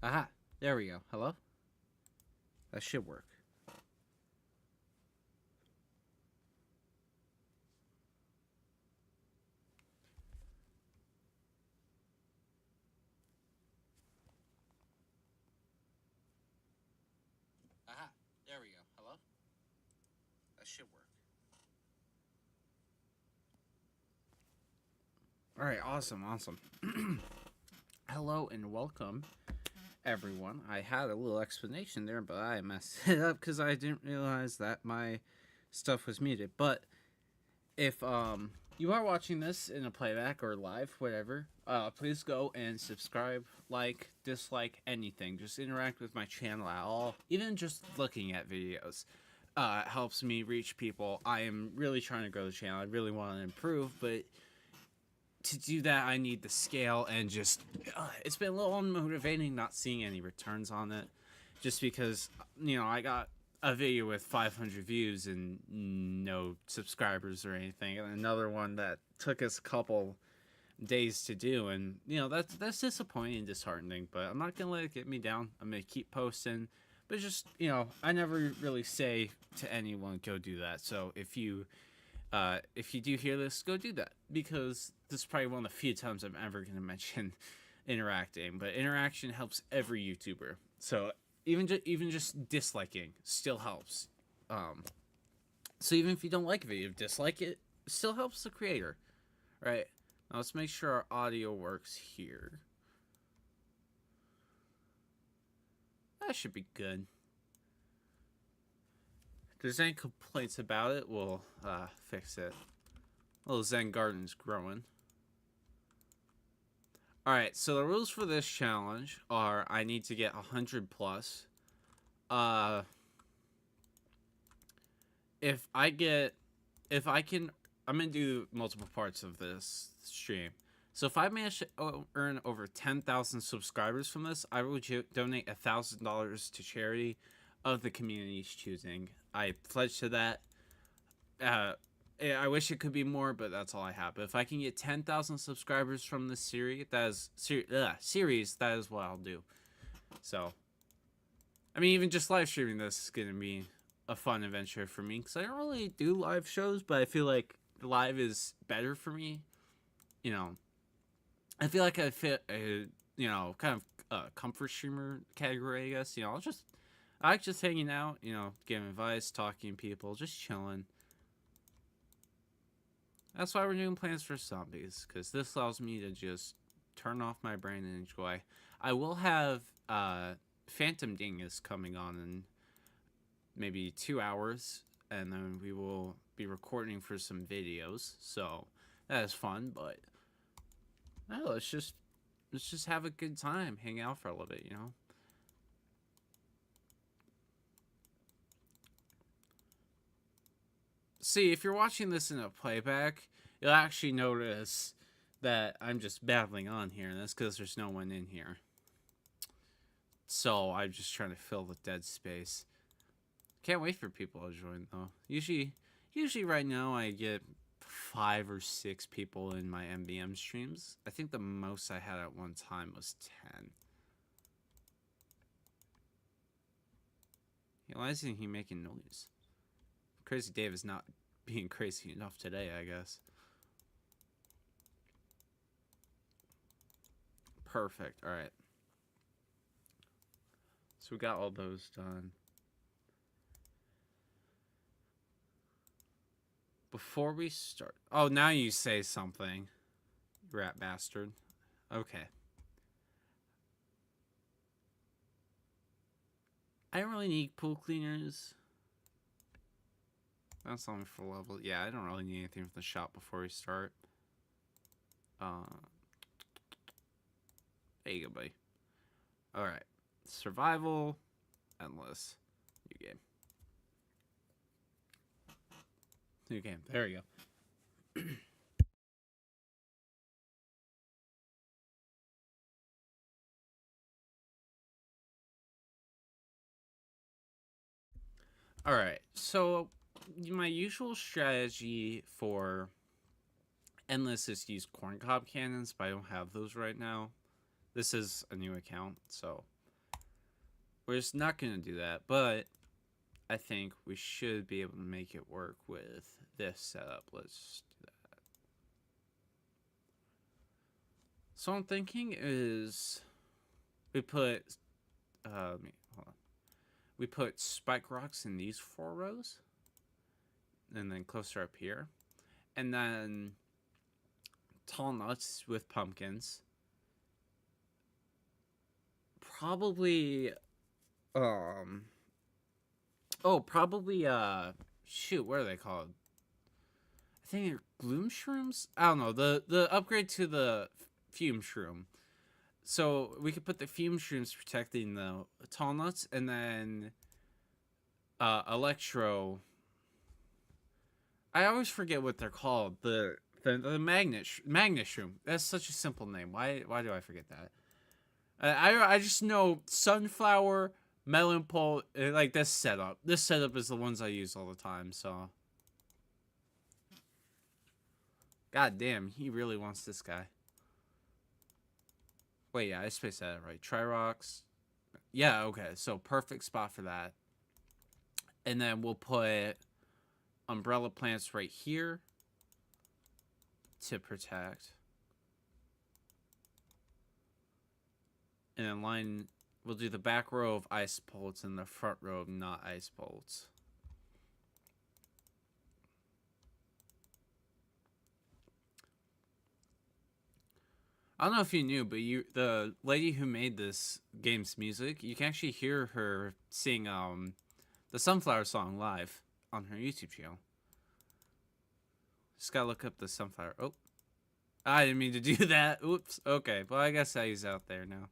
Aha, there we go. Hello? That should work. Aha, there we go. Hello? That should work. Alright, awesome. Hello and welcome, everyone. I had a little explanation there, but I messed it up because I didn't realize that my stuff was muted. But if you are watching this in a playback or live, whatever, please go and subscribe, like, dislike, anything. Just interact with my channel at all. Even just looking at videos helps me reach people. I am really trying to grow the channel. I really want to improve, but to do that, I need the scale, and just it's been a little unmotivating not seeing any returns on it, just because I got a video with 500 views and no subscribers or anything, and another one that took us a couple days to do, and that's disappointing and disheartening. But I'm not gonna let it get me down. I'm gonna keep posting, but just I never really say to anyone go do that. So if you do hear this, go do that, because this is probably one of the few times I'm ever going to mention interacting. But interaction helps every YouTuber. So even just disliking still helps. So even if you don't like a video, dislike it, still helps the creator, right? Now let's make sure our audio works here. That should be good. If there's any complaints about it, we'll fix it. Little Zen garden's growing. Alright, so the rules for this challenge are I need to get 100 plus. If I can, I'm going to do multiple parts of this stream. So if I manage to earn over 10,000 subscribers from this, I will donate $1,000 to charity of the community's choosing. I pledge to that. I wish it could be more, but that's all I have. But if I can get 10,000 subscribers from this series, that is what I'll do. So, I mean, even just live streaming this is going to be a fun adventure for me, because I don't really do live shows, but I feel like live is better for me. I feel like I fit a, kind of comfort streamer category, I guess. I like just hanging out, giving advice, talking to people, just chilling. That's why we're doing Plants vs. Zombies, because this allows me to just turn off my brain and enjoy. I will have Phantom Dingus coming on in maybe 2 hours, and then we will be recording for some videos, so that is fun. But no, let's just have a good time, hang out for a little bit, See, if you're watching this in a playback, you'll actually notice that I'm just babbling on here, and that's because there's no one in here. So I'm just trying to fill the dead space. Can't wait for people to join, though. Usually right now I get 5 or 6 people in my MBM streams. I think the most I had at one time was 10. Why isn't he making noise? Crazy Dave is not being crazy enough today, I guess. Perfect. All right. So we got all those done. Before we start... Oh, now you say something. Rat bastard. Okay. I don't really need pool cleaners. That's something for level. Yeah, I don't really need anything from the shop before we start. There you go, buddy. Alright. Survival. Endless. New game. New game. There we go. Alright, so my usual strategy for Endless is to use corncob cannons, but I don't have those right now. This is a new account, so we're just not gonna do that. But I think we should be able to make it work with this setup. Let's do that. So I'm thinking is we put hold on. We put spike rocks in these 4 rows, and then closer up here, and then tall nuts with pumpkins. Probably probably shoot, what are they called? I think they're gloom shrooms. I don't know, the upgrade to the fume shroom. So we could put the fume shrooms protecting the tall nuts, and then electro. I always forget what they're called. The magnet shroom. That's such a simple name. Why do I forget that? I just know sunflower, melon pole, like this setup. This setup is the ones I use all the time. So, god damn, he really wants this guy. Wait, yeah, I spaced that right. Trirox. Yeah, okay. So perfect spot for that. And then we'll put umbrella plants right here to protect. And then line, we'll do the back row of ice bolts and the front row of not ice bolts. I don't know if you knew, but the lady who made this game's music, you can actually hear her sing the Sunflower song live on her YouTube channel. Just gotta look up the Sunflower. Oh, I didn't mean to do that. Oops. Okay, well I guess he's out there now.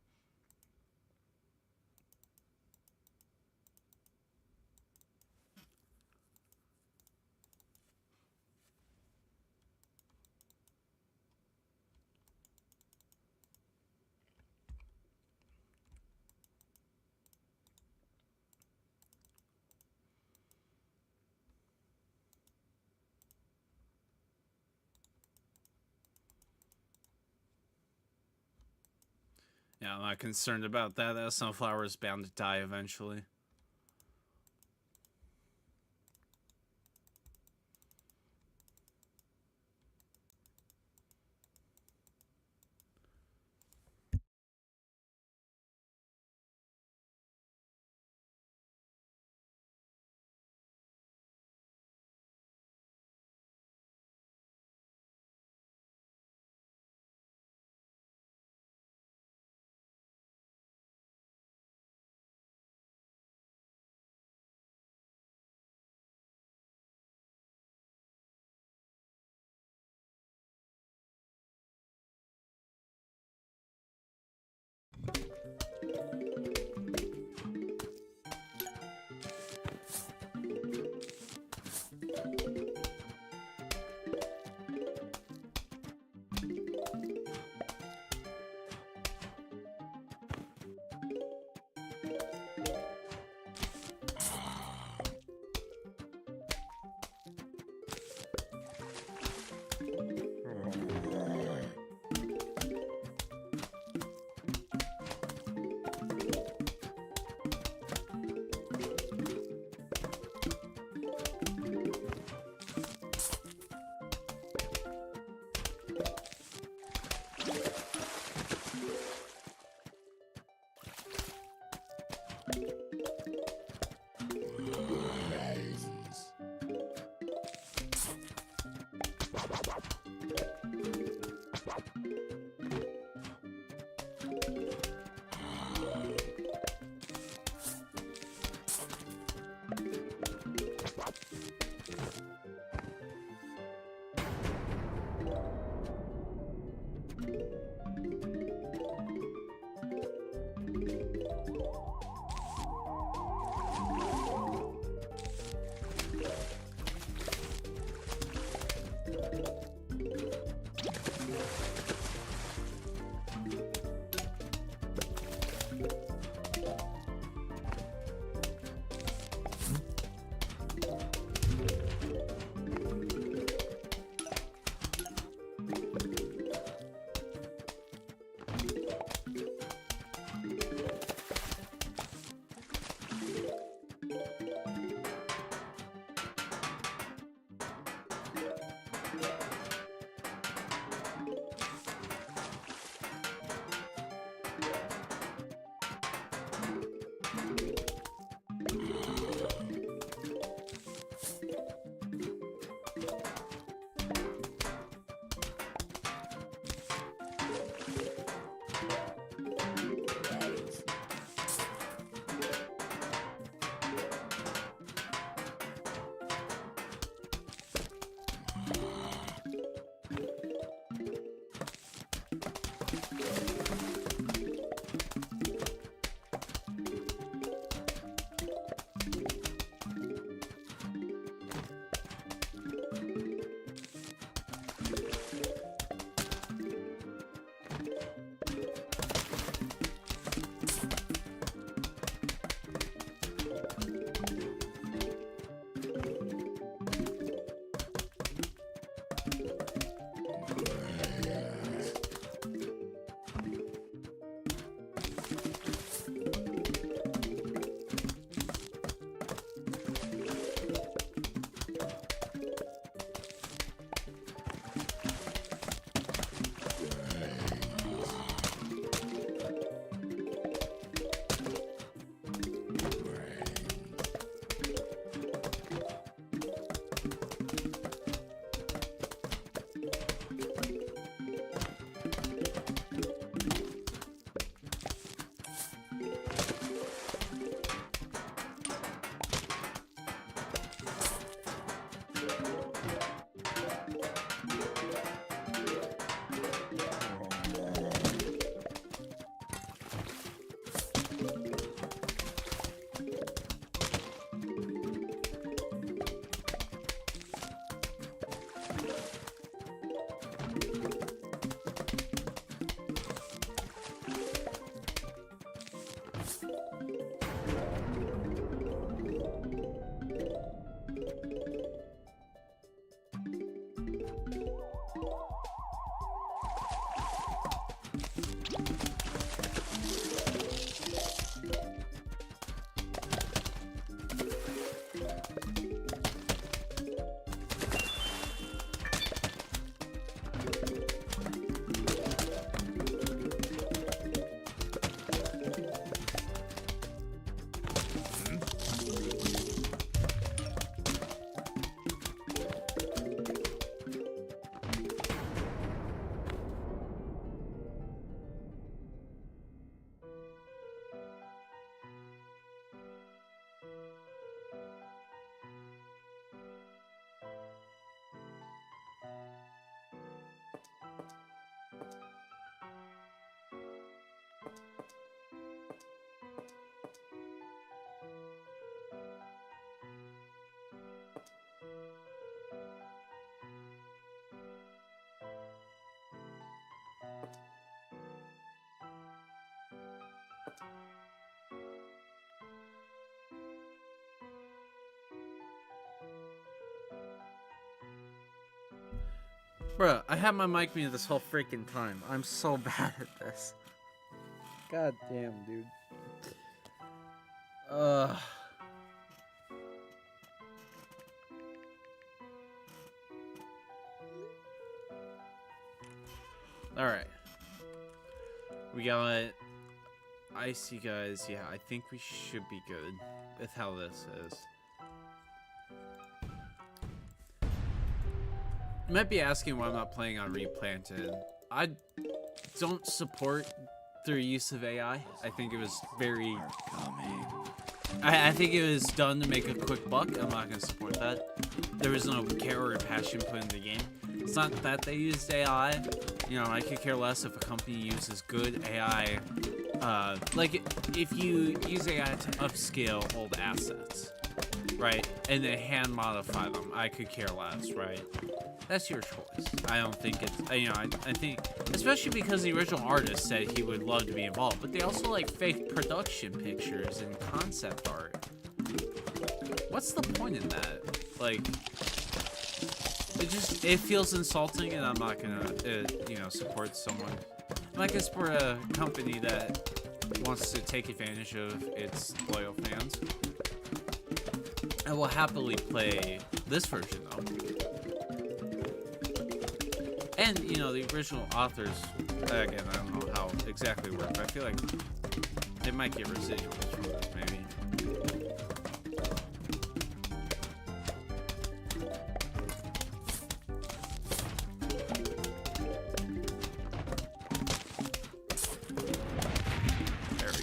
Yeah, I'm not concerned about that. That Sunflower is bound to die eventually. Bruh, I had my mic muted this whole freaking time. I'm so bad at this. God damn, dude. Alright. We got Icy guys. Yeah, I think we should be good with how this is. You might be asking why I'm not playing on Replanted. I don't support their use of AI. I think it was very... I think it was done to make a quick buck. I'm not going to support that. There was no care or passion put into the game. It's not that they used AI. You know, I could care less if a company uses good AI. Like, if you use AI to upscale old assets, right? And then hand modify them, I could care less, right? That's your choice. I don't think it's, you know, I think, especially because the original artist said he would love to be involved, but they also like fake production pictures and concept art. What's the point in that? Like, it feels insulting, and I'm not gonna, you know, support someone. I'm not gonna support a company that wants to take advantage of its loyal fans. I will happily play this version though. And, you know, the original authors, again, I don't know how exactly it worked, but I feel like they might get residuals from this, maybe. There we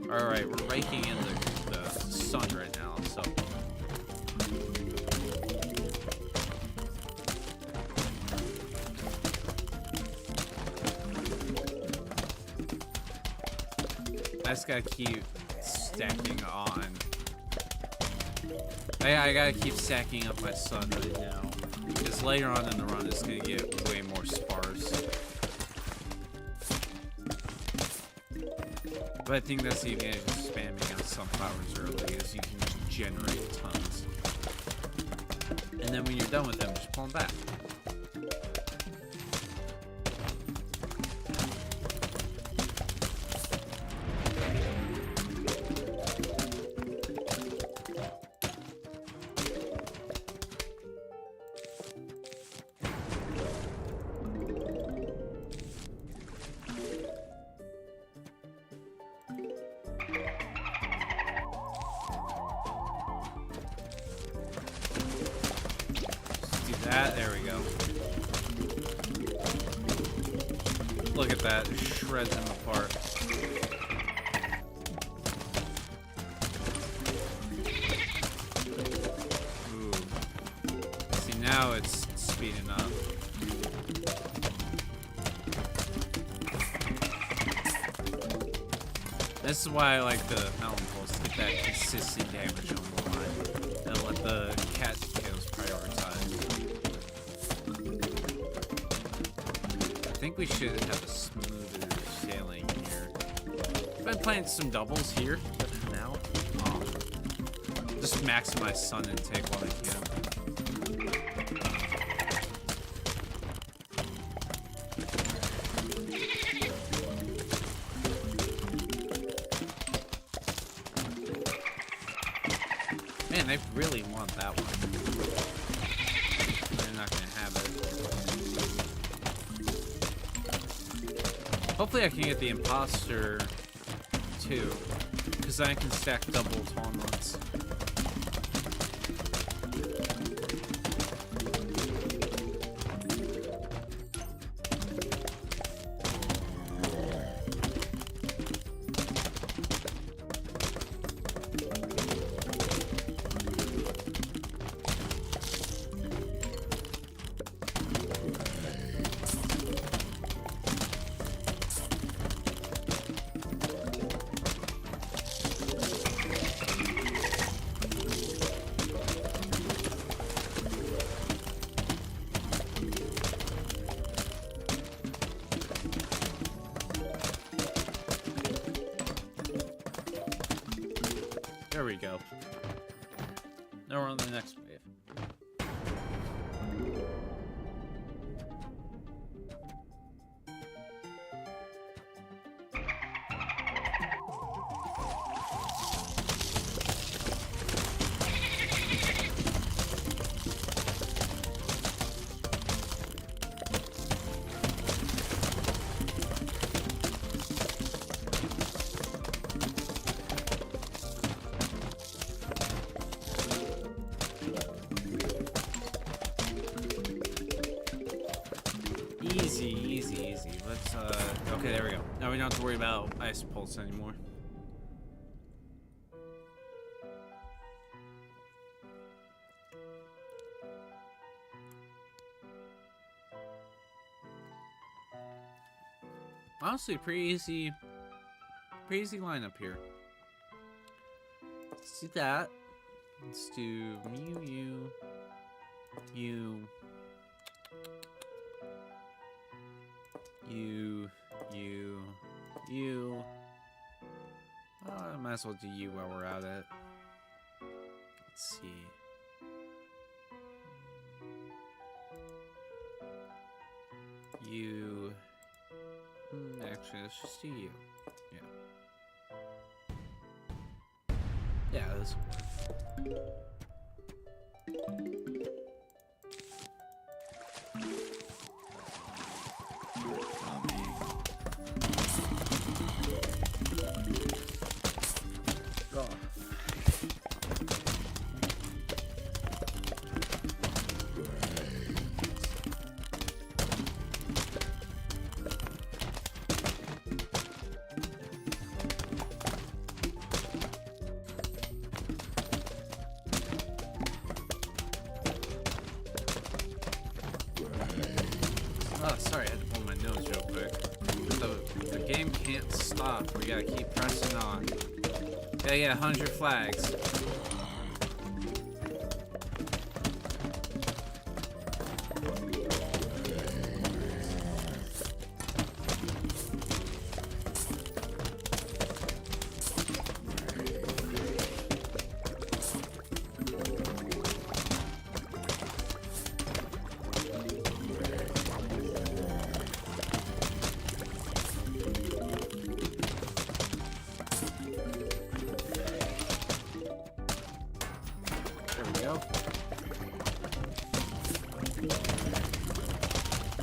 go. Alright, we're raking in the sun right now, so... I just gotta keep stacking on. I gotta keep stacking up my sun right now. Because later on in the run, it's gonna get way more sparse. But I think that's the advantage of spamming out sunflowers early, is you can generate tons. And then when you're done with them, just pull them back. There we go. Look at that, it shreds them apart. Ooh. See, now it's speeding up. This is why I like the Mountain Pulse, to get that consistent damage on the line. And let the cat kills prioritize. I think we should have a smoother sailing here. I've been playing some doubles here, but for now, just maximize sun intake while I can. Man, they really want that one. They're not gonna have it. Hopefully I can get the imposter too, because I can stack double tauntauns. There we go. Now we're on the next wave. Easy. Let's, okay, there we go. Now we don't have to worry about Ice Pulse anymore. Honestly, pretty easy lineup here. Let's do that. Let's do Mew, you. I might as well do you while we're at it. Let's see. You. Actually, let's just do you. Yeah, this will work. Oh, sorry, I had to pull my nose real quick. The game can't stop. We gotta keep pressing on. Gotta get 100 flags.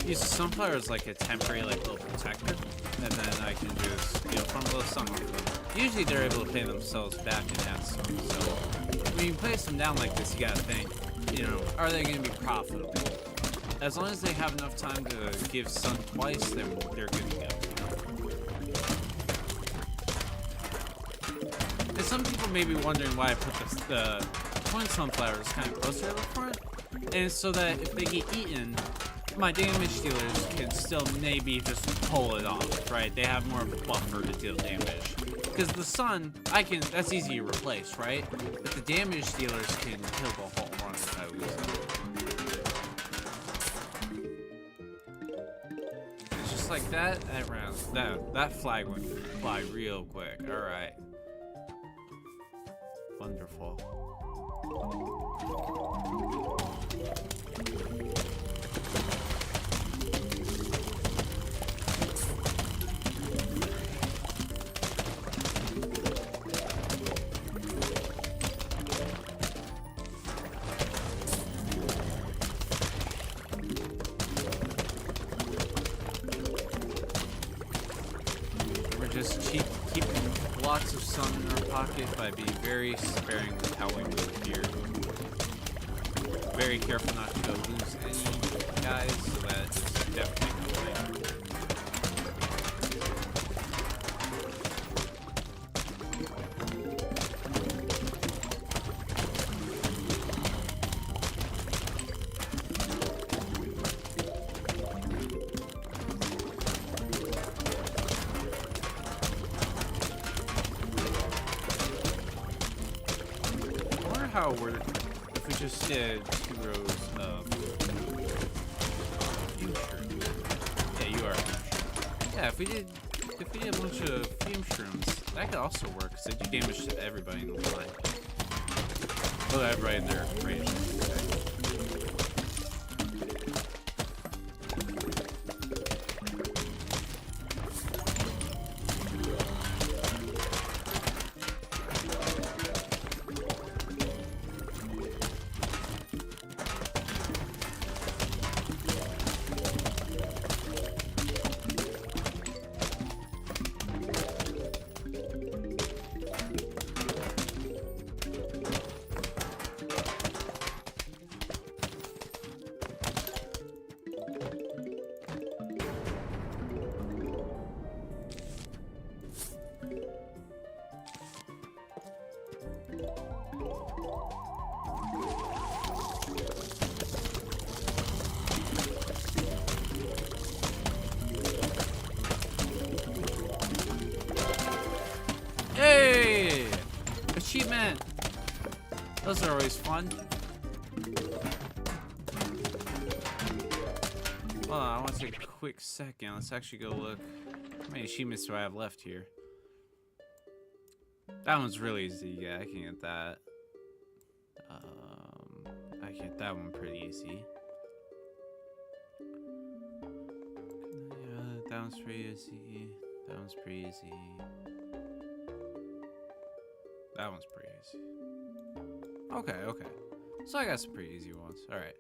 Use the sunflower as like a temporary little protector, and then I can just farm a little sun with them. Usually they're able to pay themselves back in that sun. So when you place them down like this, you gotta think, are they gonna be profitable? As long as they have enough time to give sun twice, then they're good to go. And some people may be wondering why I put the point sunflowers kind of closer to the front, and it's so that if they get eaten, my damage dealers can still maybe just pull it off, right? They have more of a buffer to deal damage. Because the sun, that's easy to replace, right? But the damage dealers can kill the whole run without losing. It's just like that round. That flag went fly real quick. Alright. Wonderful. Just keep lots of sun in our pocket by being very sparing with how we move here. Very careful not to lose any guys, so that it's definitely coming. How would if we just did 2 rows of fume shrooms? Yeah, you are a fume shroom. Yeah, if we did a bunch of fume shrooms, that could also work because they do damage to everybody in the line. Oh, that right there. Right. Hey! Achievement! Those are always fun. Hold on, I want to take a quick second. Let's actually go look. How many achievements do I have left here? That one's really easy. Yeah, I can get that. I can get that one pretty easy. Yeah, that one's pretty easy. That one's pretty easy. That one's pretty easy. Okay, okay. So I got some pretty easy ones. All right.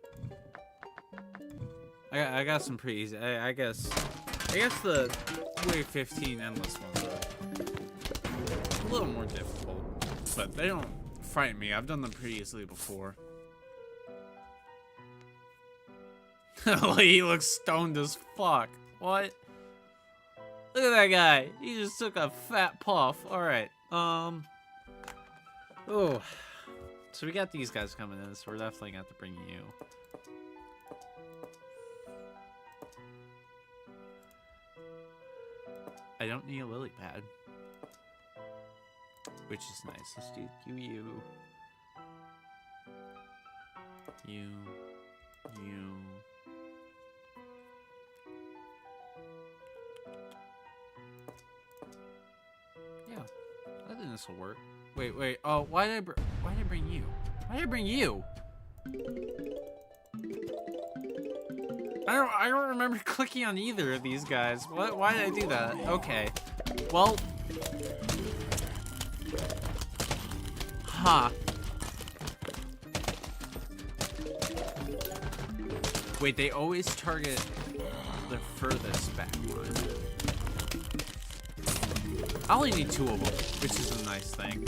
I got some pretty easy. I guess the Wave 15 endless ones are a little more difficult, but they don't frighten me. I've done them pretty easily before. He looks stoned as fuck. What? Look at that guy. He just took a fat puff. All right. Oh. So we got these guys coming in, so we're definitely gonna have to bring you. I don't need a lily pad, which is nice. Let's do you. Yeah, I think this will work. Wait. Oh, why did I bring you? Why did I bring you? I don't remember clicking on either of these guys. What? Why did I do that? Okay. Well. Huh. Wait, they always target the furthest back one. I only need 2 of them, which is a nice thing.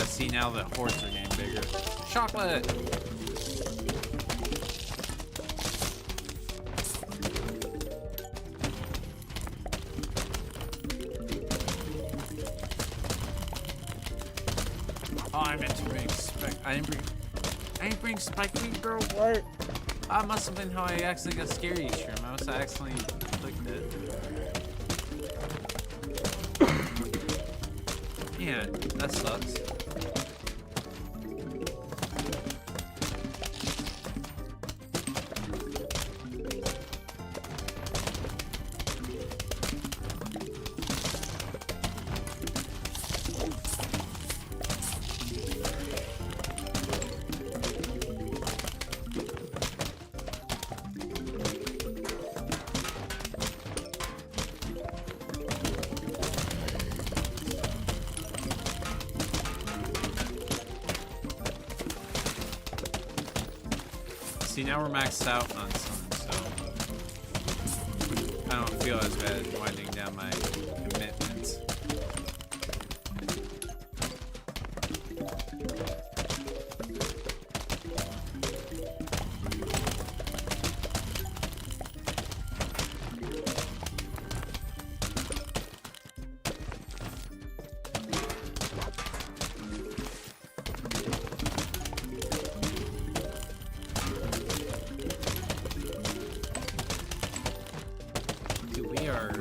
See, now the hordes are getting bigger. Chocolate! Oh, I meant to bring I didn't bring Spike Weed, bro. What? That must have been how I accidentally got Scary Shroom. I must have accidentally clicked it. Yeah, that sucks. See, now we're maxed out on some, so I don't feel as bad winding down my commitments. We are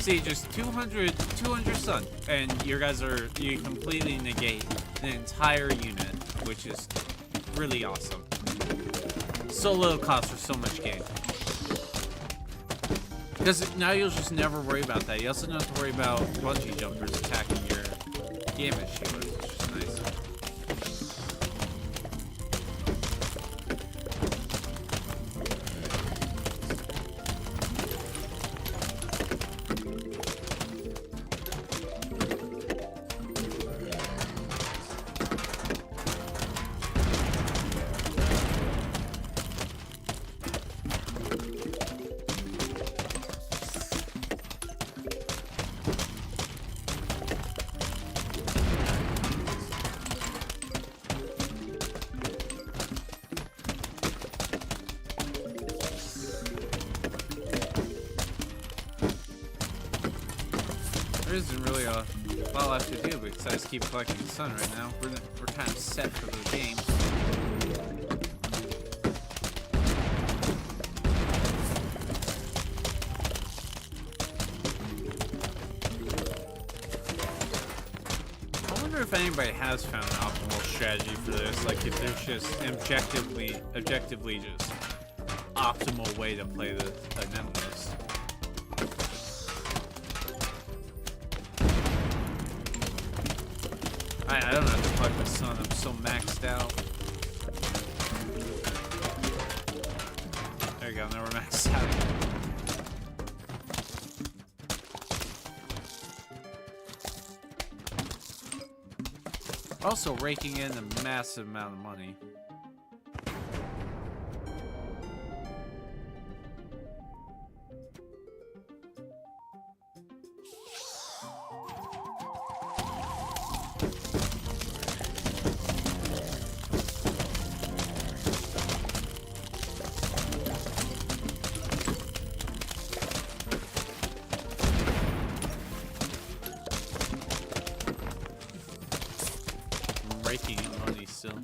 See, just 200 sun, and you completely negate the entire unit, which is really awesome. So little cost for so much gain. Because now you'll just never worry about that. You also don't have to worry about bungee jumpers attacking your gamut shielders, which is nice. There isn't really a lot left to do besides keep collecting the sun right now. We're kind of set for the game. I wonder if anybody has found an optimal strategy for this. Like if there's just objectively just optimal way to play the Nemesis. I don't have to collect the sun, I'm so maxed out. There you go, now we're maxed out. Also raking in a massive amount of money. Raking in money still.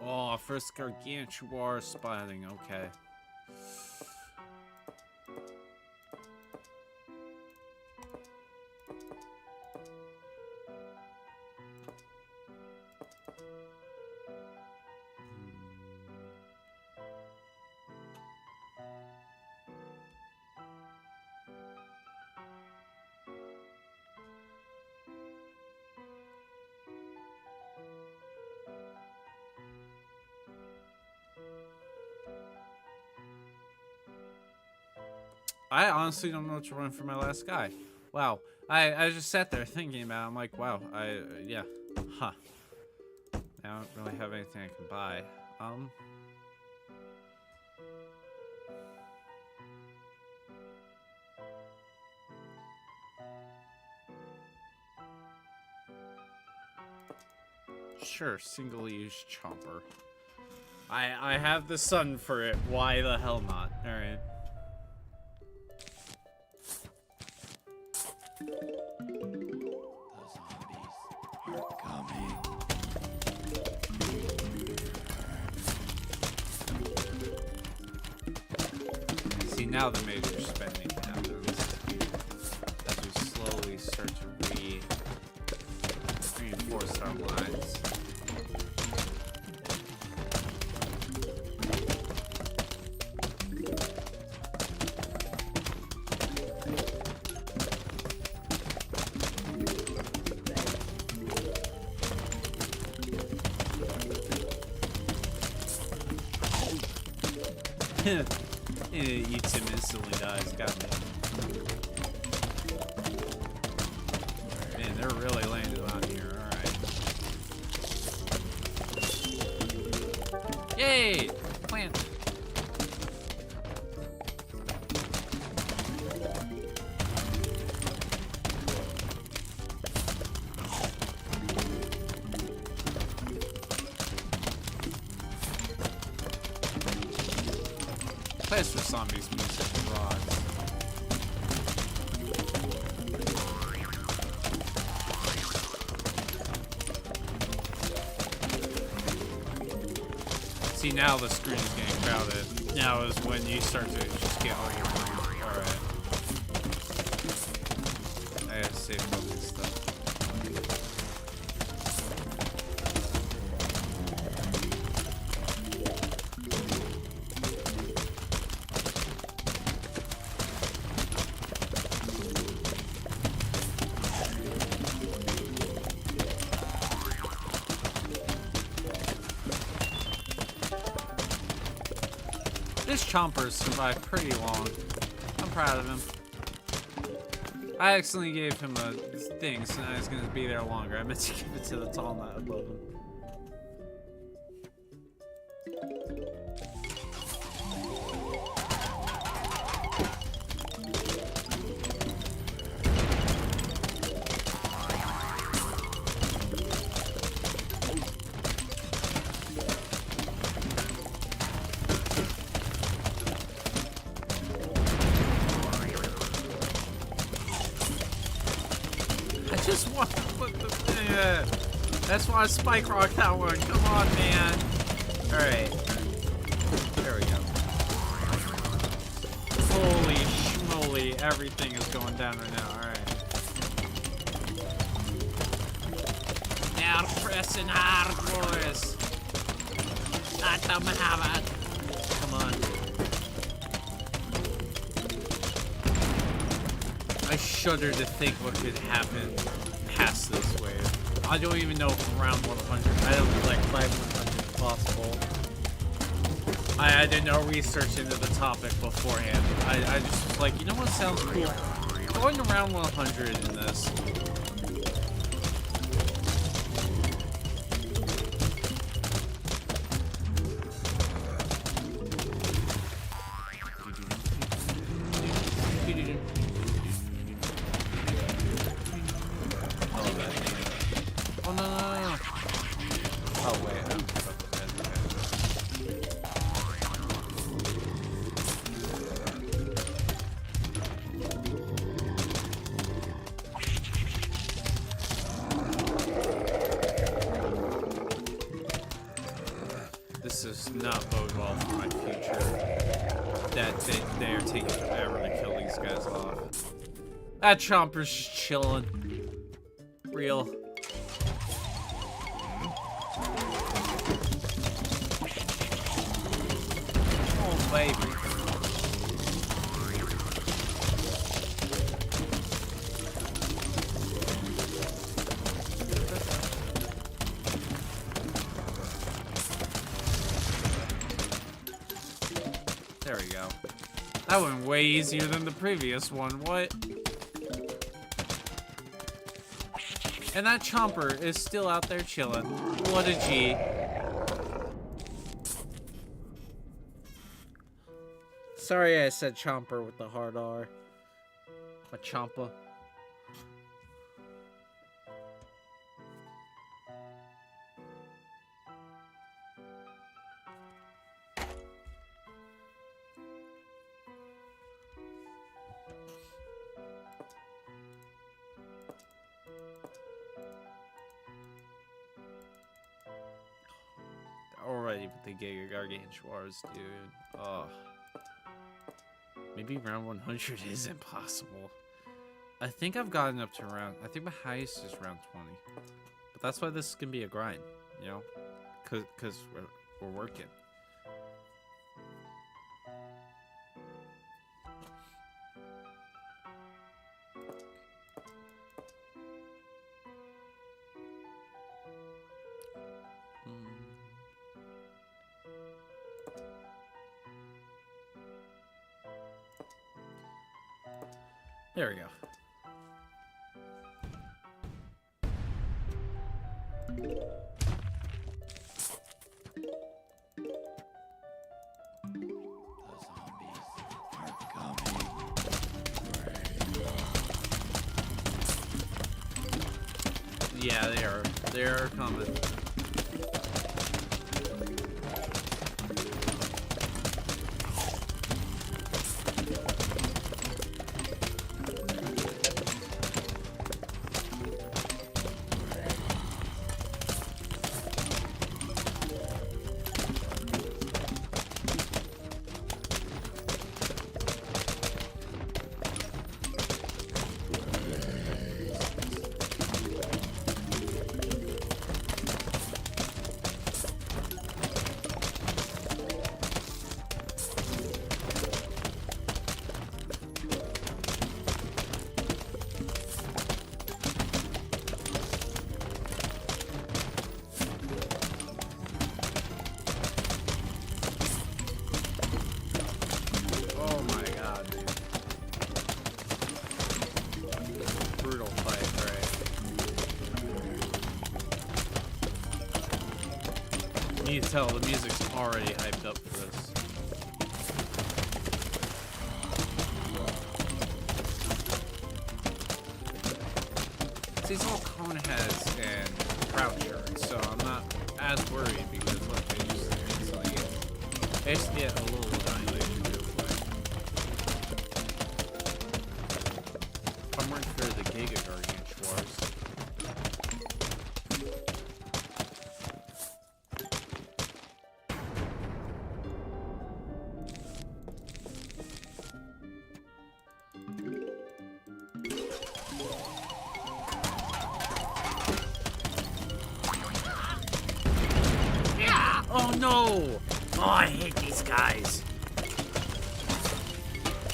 Oh, first Gargantuar spotting, okay. I honestly don't know what to run for my last guy. Wow. I just sat there thinking about it. I'm like, wow, yeah. Huh. I don't really have anything I can buy. Sure, single-use chomper. I have the sun for it. Why the hell not? Alright. See, now the major spending happens as we slowly start to reinforce our lines. It eats him instantly, dies. Got me. Man, they're really landing on here. Alright. Yay! Plant. Dice for Zombies music rocks. See, now the screen is getting crowded. Now is when you start to just get all your money. Alright. I gotta save all this stuff. This Chomper survived pretty long. I'm proud of him. I accidentally gave him a thing, so now he's gonna be there longer. I meant to give it to the tall nut above him. Just want to put the that's why I spike rock that one. Come on, man. Alright. There we go. Holy schmoly, everything is going down right now. Alright. Now pressing hard, boys. Let them have it. Come on. I shudder to think what could happen past this wave. I don't even know if around 100. I don't think like 500 is possible. I did no research into the topic beforehand. I just was like, you know what sounds cool? Going around 100 in this. This does not bode well for my future. That they are taking forever to kill these guys off. That Chomper's just chilling. Real. Oh, baby. There we go. That went way easier than the previous one. What? And that Chomper is still out there chilling. What a G. Sorry I said Chomper with the hard R. A Chompa. Already with the Giga Gargantuars, dude. Oh. Maybe round 100 is impossible. I think I've gotten up to round... I think my highest is round 20. But that's why this is going to be a grind, you know? Because we're working. There we go. Yeah, they are coming. you can tell the music's already hyped up for this. See, it's all Coneheads and Crouchers, so I'm not as worried because look, they just get a little annihilation real quick. I'm worried for the Giga Gargantuars. Oh no! Oh, I hate these guys.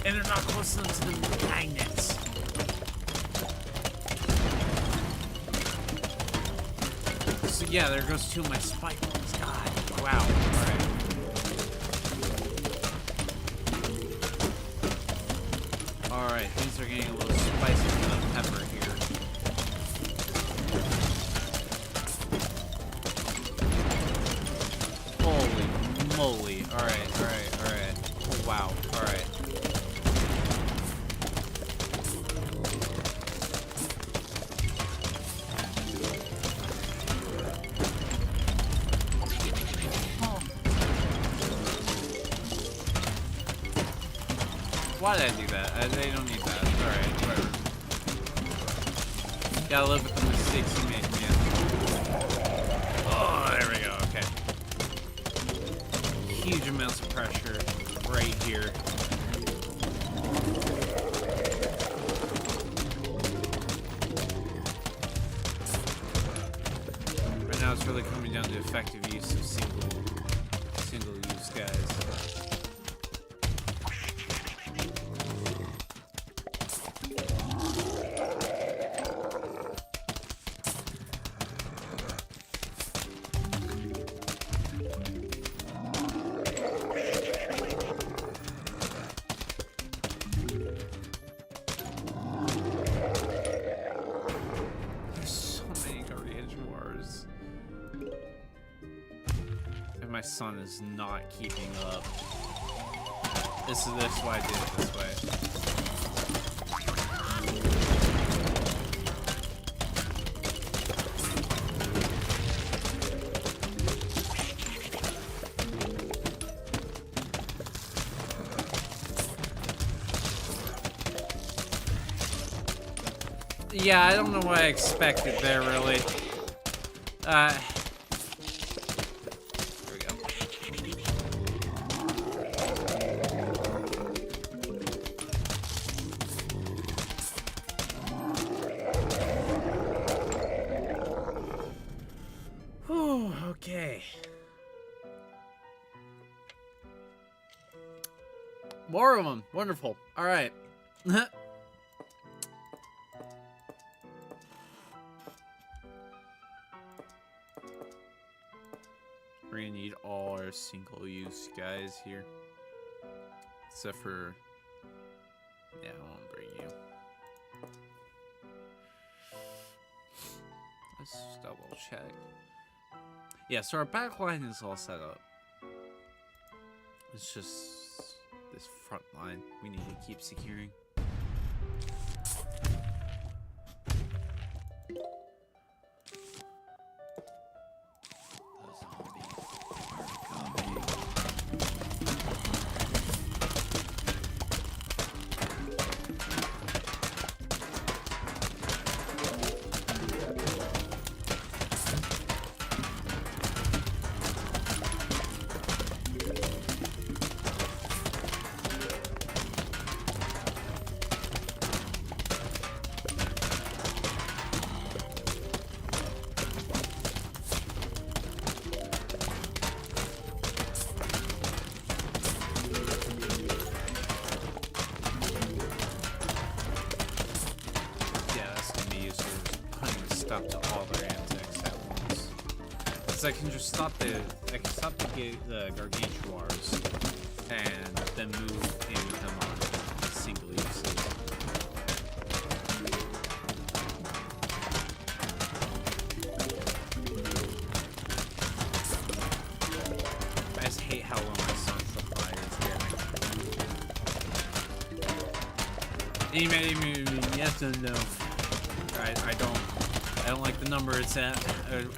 And they're not close enough to the magnets. So yeah, there goes two of my spike ones. God, wow. Alright. Alright, things are getting a little spicy with the pepper here. Holy moly. Alright. Oh, wow. Alright. Why did I do that? They don't need that. Alright, whatever. Gotta live with the mistakes you made, man. Oh, there we go. Okay. Huge amounts of pressure right here. Right now it's really coming down to effective use of single use guys. My son is not keeping up. This is why I did it this way. Yeah, I don't know what I expected there, really. Okay. More of them. Wonderful. All right. We're gonna need all our single-use guys here, except for yeah, I won't bring you. Let's double check. Yeah, so our back line is all set up. It's just this front line we need to keep securing. To all their antics at once. So I can just stop the Gargantuars and then move in with them on single uses. Yes and no. I don't like the number it's at.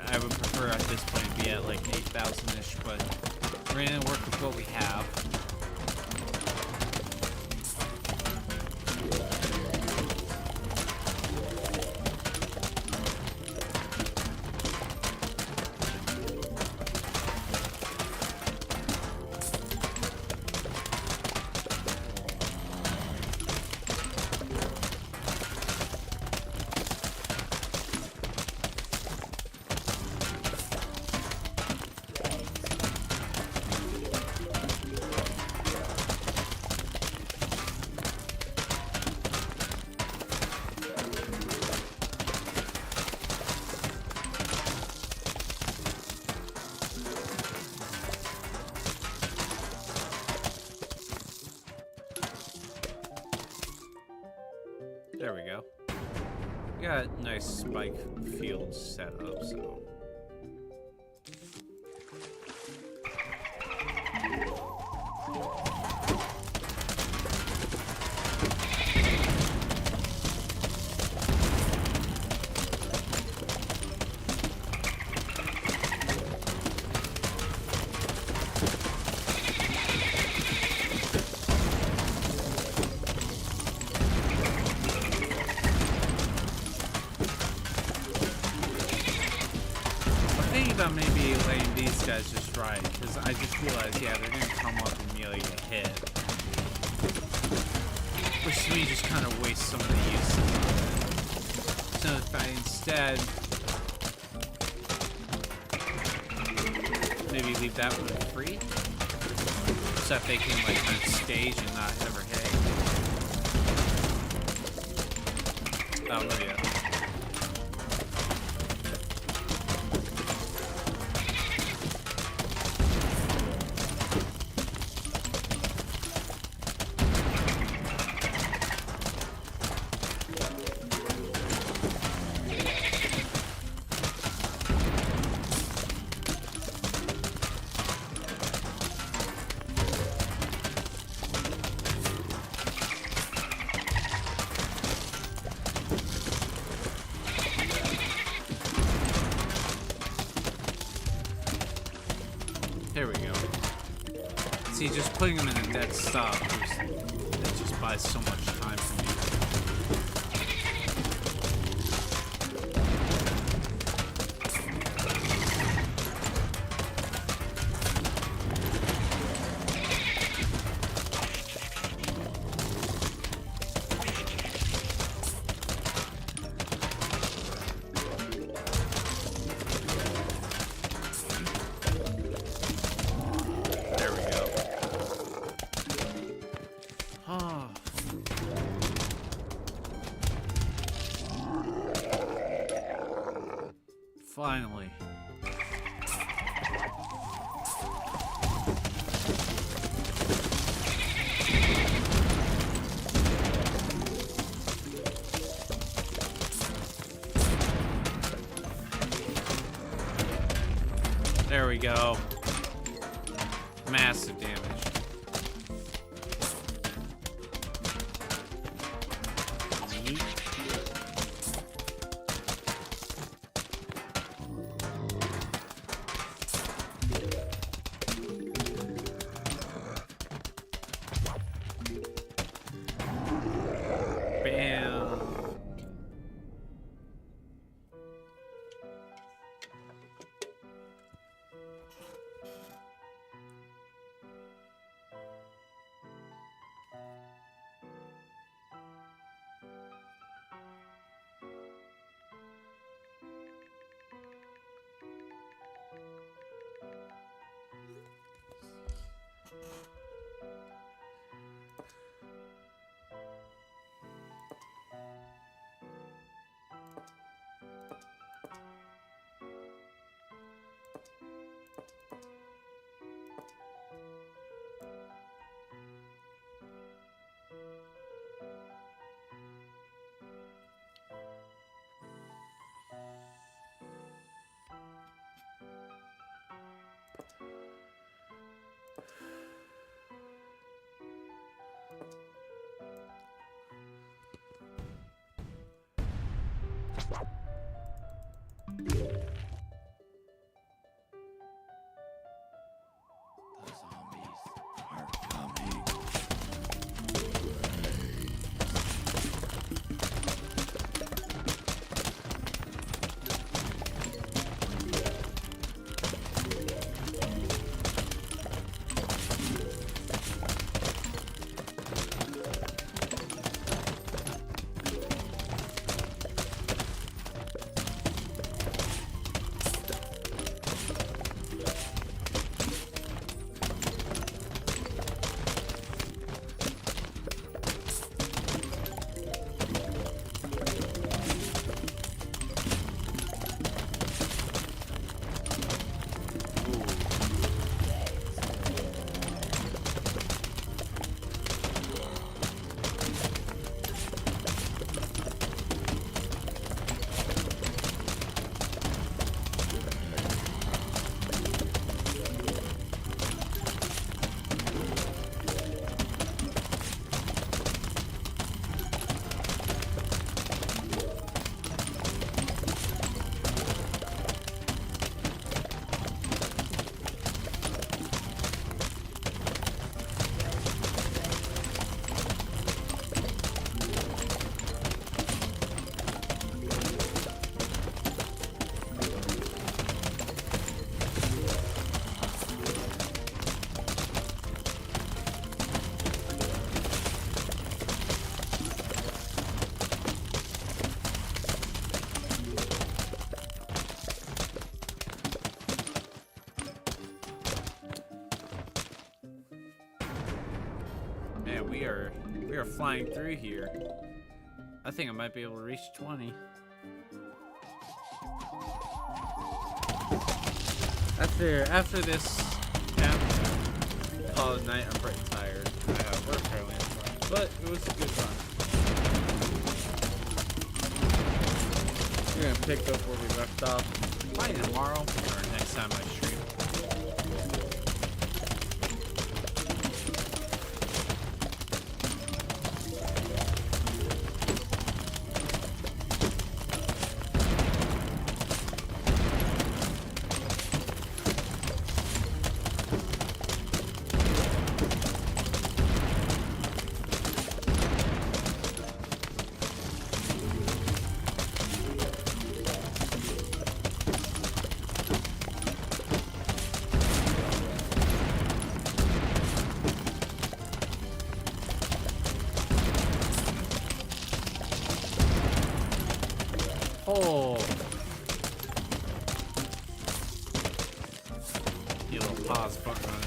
I would prefer at this point to be at like 8,000-ish, but we're gonna work with what we have. There we go. We got a nice spike field set up, so. About maybe letting these guys just ride, because I just realized, yeah, they're gonna come up and immediately get hit. Which to me just kind of wastes some of the use of it. So if I instead maybe leave that one free, so that they can like kind of stage and not ever hit. Oh, no, yeah. There we go. See, just putting them in a dead stop, it just buys so much time for me. Finally. There we go. Massive damage. Man, we are flying through here. I think I might be able to reach 20. After this call it a night, I'm pretty tired. We're fairly in front, but it was a good run. We're gonna pick up where we left off probably tomorrow or next time I stream. Oh, you little pause button on it.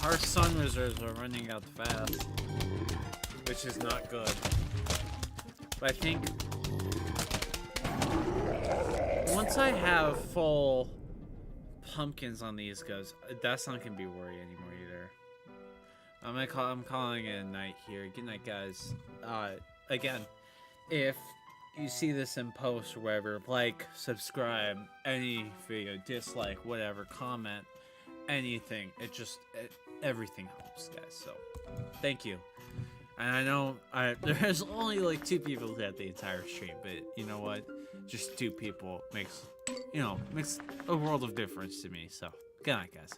Our sun reserves are running out fast, which is not good. But I think once I have full pumpkins on these guys, that's not gonna be a worry anymore either. I'm calling it a night here. Good night, guys. Again, if you see this in post or whatever, like, subscribe, any video, dislike, whatever, comment. anything. Everything helps, guys. So, thank you. And I know there's only like 2 people at the entire stream, but you know what? Just 2 people makes a world of difference to me. So, good night, guys.